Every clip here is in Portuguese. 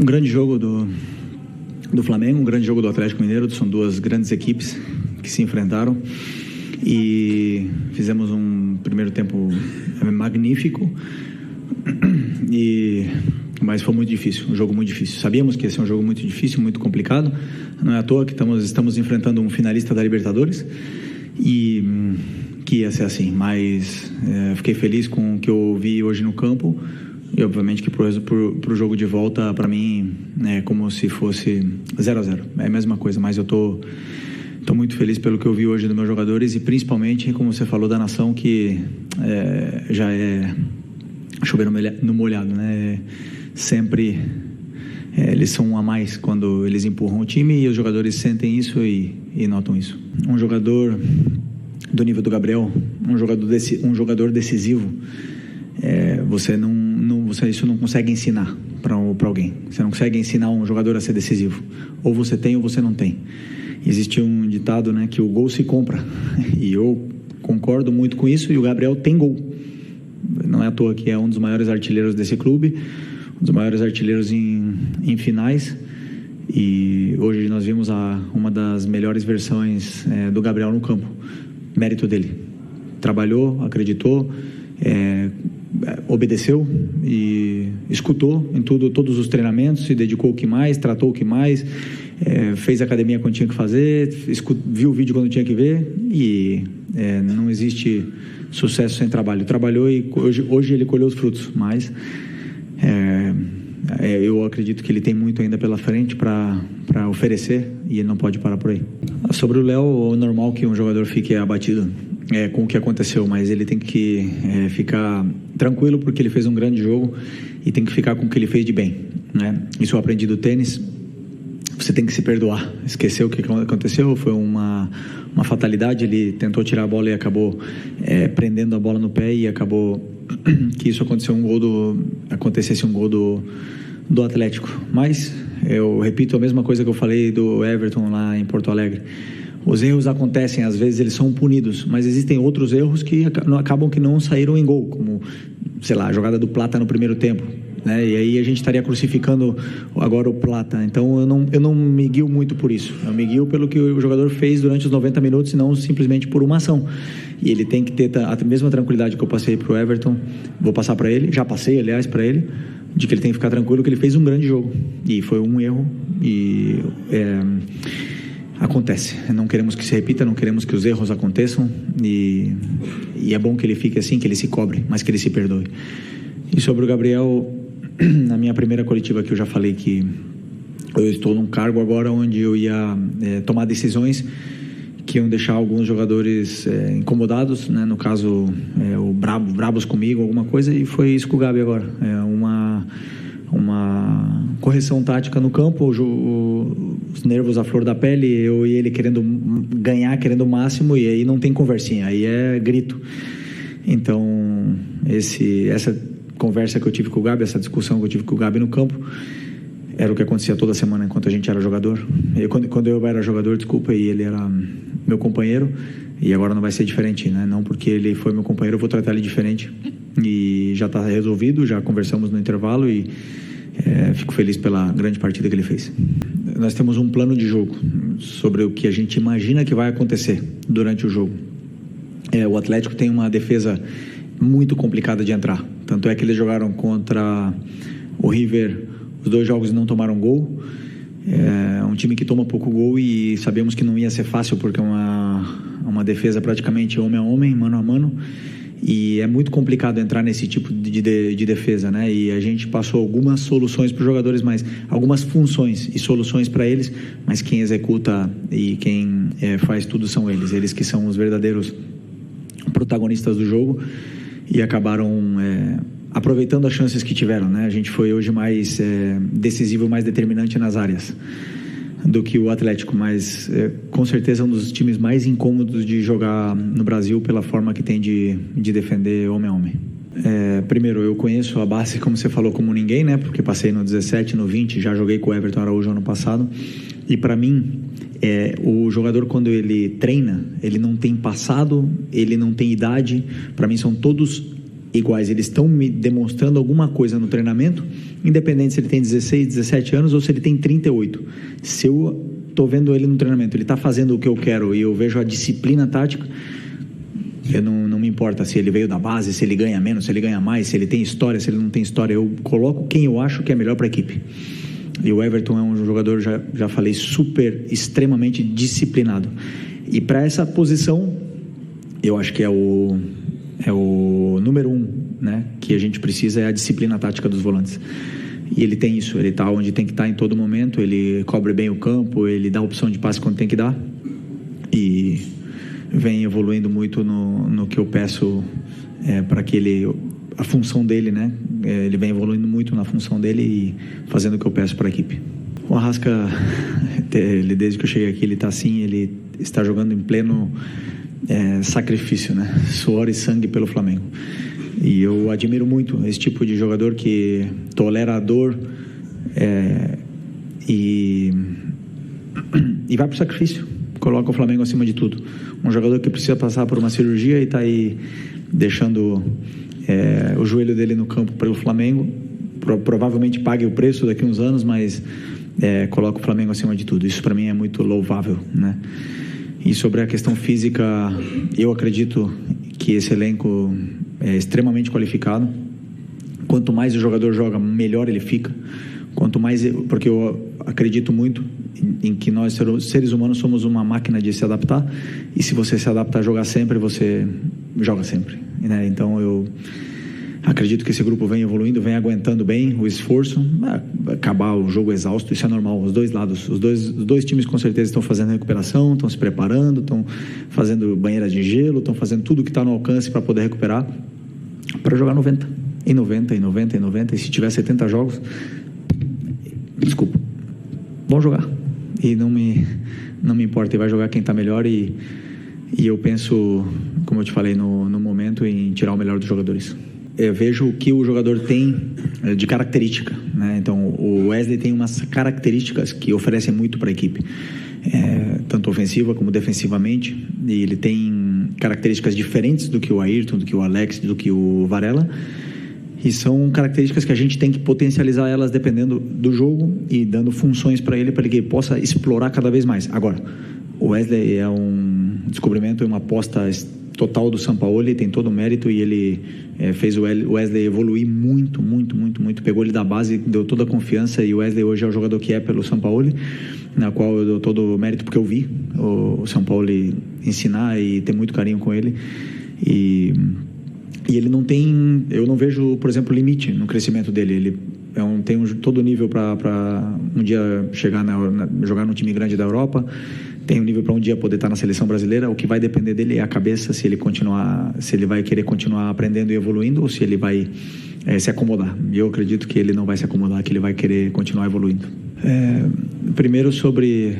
Um grande jogo do Flamengo, um grande jogo do Atlético Mineiro. São duas grandes equipes que se enfrentaram e fizemos um primeiro tempo magnífico, mas foi muito difícil, um jogo muito difícil. Sabíamos que ia ser um jogo muito difícil, muito complicado. Não é à toa que estamos enfrentando um finalista da Libertadores e que ia ser assim, mas fiquei feliz com o que eu vi hoje no campo. E obviamente que para o jogo de volta, para mim, é como se fosse 0-0. É a mesma coisa, mas eu tô muito feliz pelo que eu vi hoje dos meus jogadores e principalmente, como você falou, da nação, que já é chover no molhado, né? Sempre eles são um a mais quando eles empurram o time e os jogadores sentem isso e notam isso. Um jogador do nível do Gabriel, um jogador decisivo, isso não consegue ensinar para alguém. Você não consegue ensinar um jogador a ser decisivo. Ou você tem ou você não tem. Existe um ditado, né, que o gol se compra. E eu concordo muito com isso. E o Gabriel tem gol. Não é à toa que é um dos maiores artilheiros desse clube, um dos maiores artilheiros em finais. E hoje nós vimos uma das melhores versões do Gabriel no campo. Mérito dele. Trabalhou, acreditou, obedeceu e escutou em todos os treinamentos, se dedicou o que mais, tratou o que mais, fez academia quando tinha que fazer, viu o vídeo quando tinha que ver e não existe sucesso sem trabalho. Trabalhou e hoje ele colheu os frutos, mas eu acredito que ele tem muito ainda pela frente para oferecer e ele não pode parar por aí. Sobre o Léo, é normal que um jogador fique abatido com o que aconteceu, mas ele tem que ficar tranquilo porque ele fez um grande jogo e tem que ficar com o que ele fez de bem, né? Isso eu aprendi do tênis. Você tem que se perdoar. Esqueceu o que aconteceu, foi uma fatalidade. Ele tentou tirar a bola e acabou prendendo a bola no pé e acabou que isso acontecesse um gol do Atlético. Mas eu repito a mesma coisa que eu falei do Everton lá em Porto Alegre. Os erros acontecem, às vezes eles são punidos, mas existem outros erros que acabam que não saíram em gol, como, sei lá, a jogada do Plata no primeiro tempo, né? E aí a gente estaria crucificando agora o Plata. Então eu não me guio muito por isso, eu me guio pelo que o jogador fez durante os 90 minutos e não simplesmente por uma ação. E ele tem que ter a mesma tranquilidade que eu passei para o Everton, vou passar para ele, já passei aliás para ele, de que ele tem que ficar tranquilo que ele fez um grande jogo e foi um erro e acontece, não queremos que se repita, não queremos que os erros aconteçam e é bom que ele fique assim, que ele se cobre, mas que ele se perdoe. E sobre o Gabriel, na minha primeira coletiva que eu já falei que eu estou num cargo agora onde eu ia tomar decisões que iam deixar alguns jogadores incomodados, né? No caso, brabos comigo, alguma coisa, e foi isso com o Gabi agora. Uma correção tática no campo, os nervos à flor da pele, eu e ele querendo ganhar, querendo o máximo, e aí não tem conversinha, aí é grito. Então, essa conversa que eu tive com o Gabi, essa discussão que eu tive com o Gabi no campo, era o que acontecia toda semana enquanto a gente era jogador. Quando eu era jogador, e ele era meu companheiro, e agora não vai ser diferente, né? Não porque ele foi meu companheiro, eu vou tratar ele diferente. E já está resolvido, já conversamos no intervalo e fico feliz pela grande partida que ele fez. Nós temos um plano de jogo sobre o que a gente imagina que vai acontecer durante o jogo. O Atlético tem uma defesa muito complicada de entrar. Tanto é que eles jogaram contra o River, os 2 jogos não tomaram gol. É um time que toma pouco gol e sabemos que não ia ser fácil porque é uma defesa praticamente homem a homem, mano a mano. E é muito complicado entrar nesse tipo de defesa, né? E a gente passou algumas soluções para os jogadores, mas algumas funções e soluções para eles, mas quem executa e quem faz tudo são eles que são os verdadeiros protagonistas do jogo e acabaram aproveitando as chances que tiveram, né? A gente foi hoje mais decisivo, mais determinante nas áreas do que o Atlético, mas com certeza é um dos times mais incômodos de jogar no Brasil pela forma que tem de defender homem a homem. Primeiro, eu conheço a base, como você falou, como ninguém, né? Porque passei no 17, no 20, já joguei com o Everton Araújo ano passado. E para mim, o jogador, quando ele treina, ele não tem passado, ele não tem idade. Para mim, são todos iguais, eles estão me demonstrando alguma coisa no treinamento, independente se ele tem 16, 17 anos ou se ele tem 38. Se eu estou vendo ele no treinamento, ele está fazendo o que eu quero e eu vejo a disciplina tática, eu não me importa se ele veio da base, se ele ganha menos, se ele ganha mais, se ele tem história, se ele não tem história, eu coloco quem eu acho que é melhor para a equipe. E o Everton é um jogador, já falei, extremamente disciplinado. E para essa posição, eu acho que é o número 1, né, que a gente precisa, é a disciplina tática dos volantes. E ele tem isso, ele está onde tem que estar em todo momento, ele cobre bem o campo, ele dá opção de passe quando tem que dar e vem evoluindo muito no que eu peço para que a função dele, né, ele vem evoluindo muito na função dele e fazendo o que eu peço para a equipe. O Arrasca, desde que eu cheguei aqui, ele está assim, ele está jogando em pleno sacrifício, né, suor e sangue pelo Flamengo. E eu admiro muito esse tipo de jogador que tolera a dor e vai para o sacrifício, coloca o Flamengo acima de tudo. Um jogador que precisa passar por uma cirurgia e está aí deixando o joelho dele no campo pelo Flamengo, provavelmente pague o preço daqui a uns anos, mas coloca o Flamengo acima de tudo. Isso para mim é muito louvável, né? E sobre a questão física, eu acredito que esse elenco é extremamente qualificado. Quanto mais o jogador joga, melhor ele fica. Quanto mais, porque eu acredito muito em que nós, seres humanos, somos uma máquina de se adaptar. E se você se adaptar a jogar sempre, você joga sempre, né? Então eu acredito que esse grupo vem evoluindo, vem aguentando bem o esforço. Acabar o jogo exausto, isso é normal, os dois lados, os dois times com certeza estão fazendo recuperação, estão se preparando, estão fazendo banheira de gelo, estão fazendo tudo que está no alcance para poder recuperar, para jogar 90, e se tiver 70 jogos, desculpa, vão jogar, e não me importa, e vai jogar quem está melhor, e eu penso, como eu te falei no momento, em tirar o melhor dos jogadores. Eu vejo o que o jogador tem de característica, né? Então o Wesley tem umas características que oferecem muito para a equipe, tanto ofensiva como defensivamente, e ele tem características diferentes do que o Ayrton, do que o Alex, do que o Varela, e são características que a gente tem que potencializar elas dependendo do jogo e dando funções para ele que ele possa explorar cada vez mais. Agora, o Wesley é um descobrimento e uma aposta total do Sampaoli, tem todo o mérito, e ele fez o Wesley evoluir muito, pegou ele da base, deu toda a confiança, e o Wesley hoje é o jogador que é pelo Sampaoli, na qual eu dou todo o mérito porque eu vi o Sampaoli ensinar e ter muito carinho com ele, e ele não tem, eu não vejo, por exemplo, limite no crescimento dele. Ele tem todo o nível para um dia chegar jogar num time grande da Europa, tem um nível para um dia poder estar na seleção brasileira. O que vai depender dele é a cabeça, se ele vai querer continuar aprendendo e evoluindo, ou se ele vai se acomodar. E eu acredito que ele não vai se acomodar, que ele vai querer continuar evoluindo. Primeiro sobre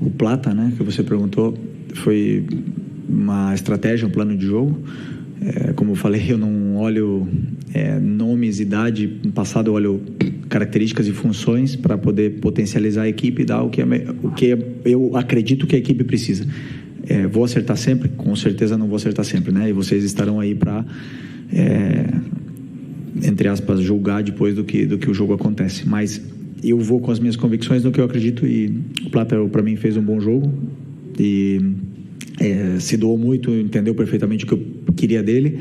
o Plata, né, que você perguntou, foi uma estratégia, um plano de jogo. Como eu falei, eu não olho nomes, idade. No passado eu olho características e funções para poder potencializar a equipe e dar o que eu acredito que a equipe precisa. Vou acertar sempre? Com certeza não vou acertar sempre, né? E vocês estarão aí para, entre aspas, julgar depois do que o jogo acontece. Mas eu vou com as minhas convicções no que eu acredito, e o Plata, para mim, fez um bom jogo e se doou muito, entendeu perfeitamente o que eu queria dele,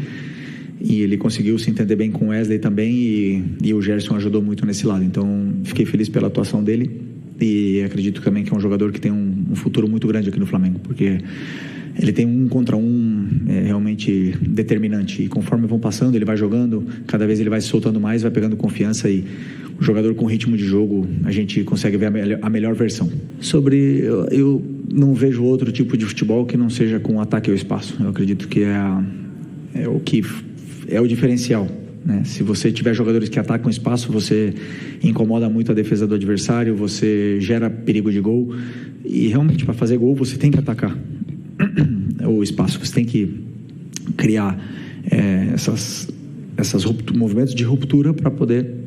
e ele conseguiu se entender bem com o Wesley também, e o Gerson ajudou muito nesse lado. Então fiquei feliz pela atuação dele, e acredito também que é um jogador que tem um futuro muito grande aqui no Flamengo, porque ele tem 1 contra 1 realmente determinante, e conforme vão passando, ele vai jogando, cada vez ele vai se soltando mais, vai pegando confiança, e o jogador com ritmo de jogo, a gente consegue ver a melhor versão. Eu não vejo outro tipo de futebol que não seja com ataque ao espaço. Eu acredito que é o diferencial, né? Se você tiver jogadores que atacam o espaço, você incomoda muito a defesa do adversário, você gera perigo de gol, e realmente para fazer gol você tem que atacar o espaço, você tem que criar esses movimentos de ruptura para poder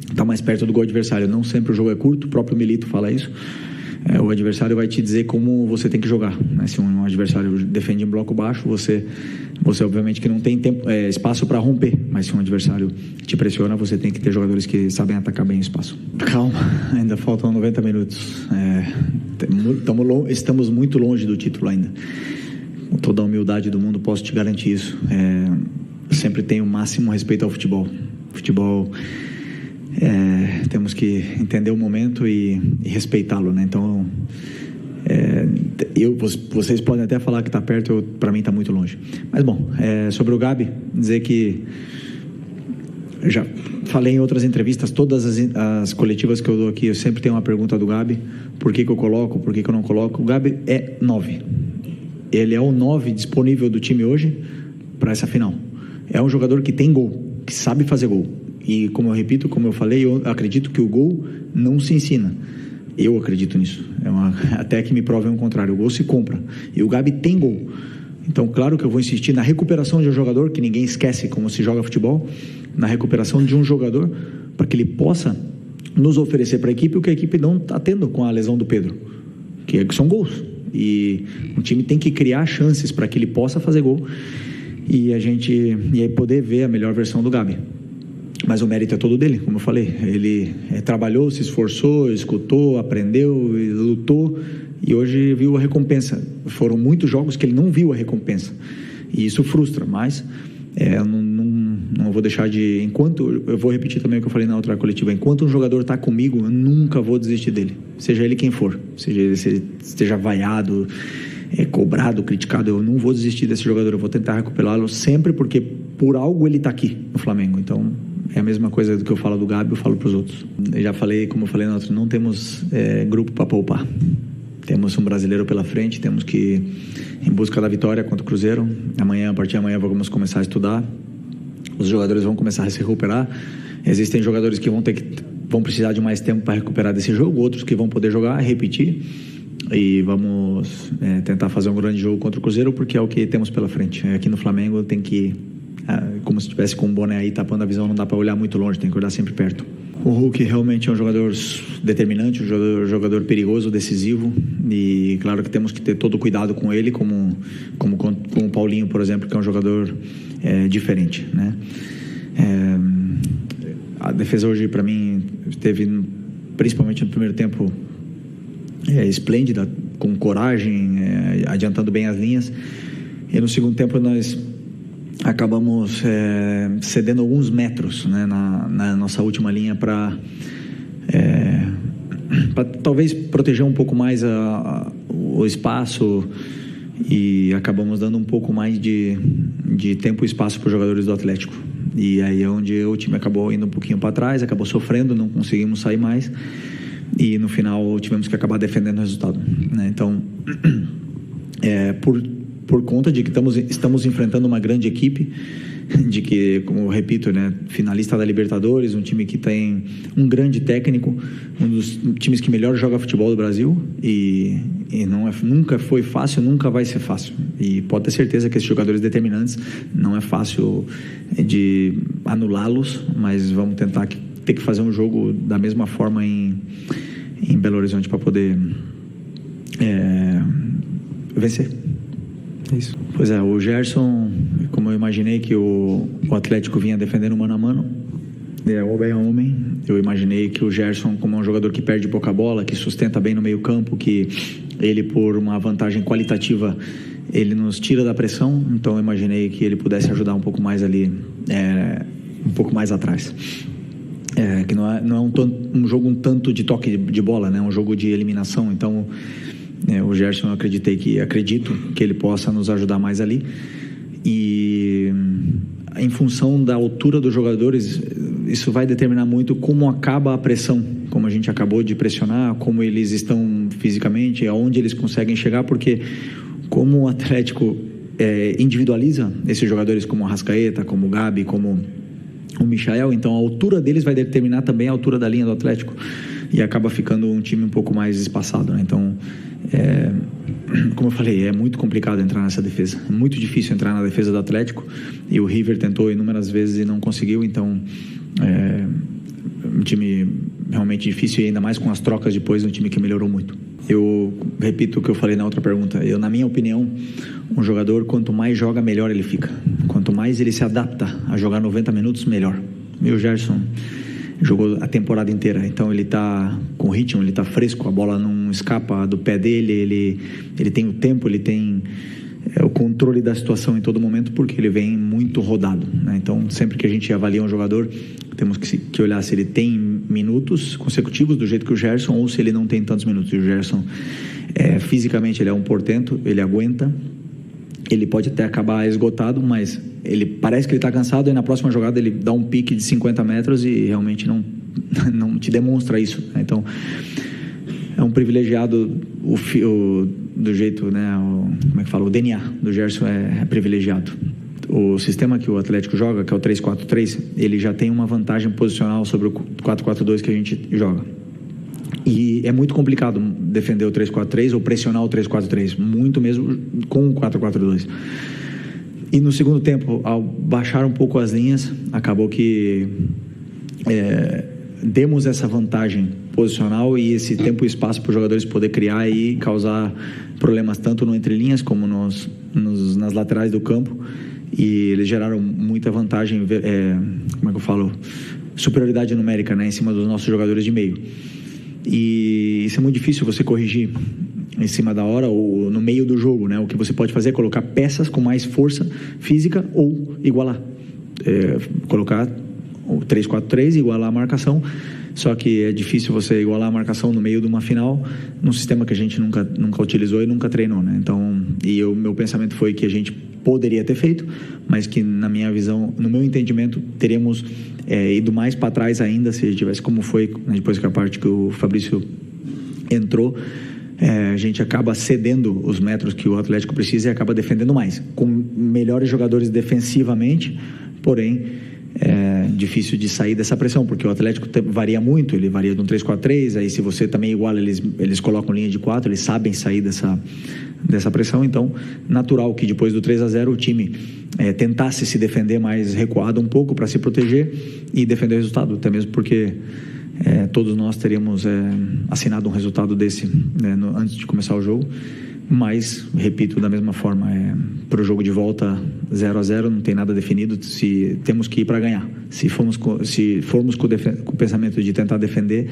estar mais perto do gol adversário. Não sempre o jogo é curto, o próprio Milito fala isso. o adversário vai te dizer como você tem que jogar, né? Se um adversário defende em bloco baixo, você obviamente que não tem espaço para romper, mas se um adversário te pressiona, você tem que ter jogadores que sabem atacar bem o espaço. Calma, ainda faltam 90 minutos. Estamos muito longe do título ainda. Com toda a humildade do mundo, posso te garantir isso. Sempre tenho o máximo respeito ao futebol. Temos que entender o momento e respeitá-lo, né? Então, vocês podem até falar que está perto, para mim está muito longe. Mas bom, sobre o Gabi, dizer que já falei em outras entrevistas, todas as coletivas que eu dou aqui, eu sempre tenho uma pergunta do Gabi: por que eu coloco, por que eu não coloco? O Gabi é 9. Ele é o 9 disponível do time hoje para essa final. É um jogador que tem gol, que sabe fazer gol. E como eu repito, como eu falei, eu acredito que o gol não se ensina. Eu acredito nisso. Até que me provem o contrário. O gol se compra. E o Gabi tem gol. Então, claro que eu vou insistir na recuperação de um jogador, que ninguém esquece como se joga futebol, na recuperação de um jogador, para que ele possa nos oferecer para a equipe o que a equipe não está tendo com a lesão do Pedro, que são gols. E o time tem que criar chances para que ele possa fazer gol e aí poder ver a melhor versão do Gabi. Mas o mérito é todo dele, como eu falei. Ele trabalhou, se esforçou, escutou, aprendeu, lutou e hoje viu a recompensa. Foram muitos jogos que ele não viu a recompensa e isso frustra, mas não vou deixar de... eu vou repetir também o que eu falei na outra coletiva: enquanto um jogador está comigo, eu nunca vou desistir dele, seja ele quem for, seja ele esteja vaiado, cobrado, criticado, eu não vou desistir desse jogador, eu vou tentar recuperá-lo sempre, porque por algo ele está aqui no Flamengo. Então é a mesma coisa do que eu falo do Gabi, eu falo para os outros. Eu já falei, como eu falei na outra, não temos grupo para poupar. Temos um brasileiro pela frente, temos que ir em busca da vitória contra o Cruzeiro. A partir de amanhã vamos começar a estudar, os jogadores vão começar a se recuperar. Existem jogadores que vão precisar de mais tempo para recuperar desse jogo, outros que vão poder jogar, repetir, e vamos tentar fazer um grande jogo contra o Cruzeiro, porque é o que temos pela frente. Aqui no Flamengo tem que, como se estivesse com um boné aí tapando a visão, não dá para olhar muito longe, tem que olhar sempre perto. O Hulk realmente é um jogador determinante, um jogador perigoso, decisivo, e claro que temos que ter todo o cuidado com ele, como com o Paulinho, por exemplo, que é um jogador diferente, né? A defesa hoje, para mim, esteve, principalmente no primeiro tempo, esplêndida, com coragem, adiantando bem as linhas, e no segundo tempo nós acabamos cedendo alguns metros, né, na nossa última linha para talvez proteger um pouco mais o espaço, e acabamos dando um pouco mais de tempo e espaço para os jogadores do Atlético, e aí é onde o time acabou indo um pouquinho para trás, acabou sofrendo, não conseguimos sair mais, e no final tivemos que acabar defendendo o resultado, né? Então, por conta de que estamos enfrentando uma grande equipe, de que, como eu repito, né, finalista da Libertadores, um time que tem um grande técnico, um dos times que melhor joga futebol do Brasil, e nunca foi fácil, nunca vai ser fácil, e pode ter certeza que esses jogadores determinantes não é fácil de anulá-los, mas vamos tentar ter que fazer um jogo da mesma forma em Belo Horizonte para poder vencer. É isso. Pois é, o Gerson, como eu imaginei que o Atlético vinha defendendo mano a mano, homem a homem, eu imaginei que o Gerson, como é um jogador que perde pouca bola, que sustenta bem no meio campo, que ele, por uma vantagem qualitativa, ele nos tira da pressão, então eu imaginei que ele pudesse ajudar um pouco mais ali, um pouco mais atrás. Que não é um jogo um tanto de toque de bola, né? É um jogo de eliminação, então o Gerson, eu acredito que ele possa nos ajudar mais ali, e em função da altura dos jogadores, isso vai determinar muito como acaba a pressão, como a gente acabou de pressionar, como eles estão fisicamente, aonde eles conseguem chegar, porque como o Atlético individualiza esses jogadores como o Arrascaeta, como o Gabi, como o Michael, então a altura deles vai determinar também a altura da linha do Atlético, e acaba ficando um time um pouco mais espaçado, né? Então, como eu falei, é muito complicado entrar nessa defesa, é muito difícil entrar na defesa do Atlético, e o River tentou inúmeras vezes e não conseguiu, então um time realmente difícil, e ainda mais com as trocas depois, um time que melhorou muito. Eu repito o que eu falei na outra pergunta. Na minha opinião, um jogador, quanto mais joga, melhor ele fica. Quanto mais ele se adapta a jogar 90 minutos, melhor. E o Gerson jogou a temporada inteira, então ele está com ritmo, ele está fresco, a bola não escapa do pé dele, ele tem o tempo, ele tem o controle da situação em todo momento, porque ele vem muito rodado, né? Então, sempre que a gente avalia um jogador, temos que olhar se ele tem minutos consecutivos do jeito que o Gerson, ou se ele não tem tantos minutos. E o Gerson, fisicamente, ele é um portento, ele aguenta, ele pode até acabar esgotado, mas ele parece que ele está cansado, e na próxima jogada ele dá um pique de 50 metros e realmente não te demonstra isso, né? Então, é um privilegiado do jeito, né? Como é que fala? O DNA do Gerson é privilegiado. O sistema que o Atlético joga, que é o 3-4-3, ele já tem uma vantagem posicional sobre o 4-4-2 que a gente joga. E é muito complicado defender o 3-4-3 ou pressionar o 3-4-3, muito mesmo com o 4-4-2. E no segundo tempo, ao baixar um pouco as linhas, acabou que demos essa vantagem posicional e esse tempo e espaço para os jogadores poder criar e causar problemas tanto no entrelinhas como nas laterais do campo. E eles geraram muita vantagem, como é que eu falo? Superioridade numérica, né, em cima dos nossos jogadores de meio. E isso é muito difícil você corrigir em cima da hora ou no meio do jogo, né? O que você pode fazer é colocar peças com mais força física ou igualar. Colocar o 3-4-3 e igualar a marcação. Só que é difícil você igualar a marcação no meio de uma final, num sistema que a gente nunca utilizou e nunca treinou, né? Então, o meu pensamento foi que a gente poderia ter feito, mas que na minha visão, no meu entendimento, teríamos ido mais para trás ainda, se tivesse como foi, né, depois que a parte que o Fabrício entrou, a gente acaba cedendo os metros que o Atlético precisa e acaba defendendo mais, com melhores jogadores defensivamente, porém difícil de sair dessa pressão, porque o Atlético varia muito, ele varia de um 3-4-3, aí se você também iguala, eles colocam linha de 4, eles sabem sair dessa pressão, então natural que depois do 3-0 o time tentasse se defender mais recuado um pouco para se proteger e defender o resultado, até mesmo porque todos nós teríamos assinado um resultado desse, né, antes de começar o jogo. Mas, repito, da mesma forma, para o jogo de volta 0-0, não tem nada definido, se temos que ir para ganhar. Se formos com o pensamento de tentar defender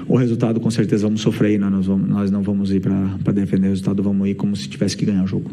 o resultado, com certeza vamos sofrer e nós não vamos ir para defender o resultado, vamos ir como se tivesse que ganhar o jogo.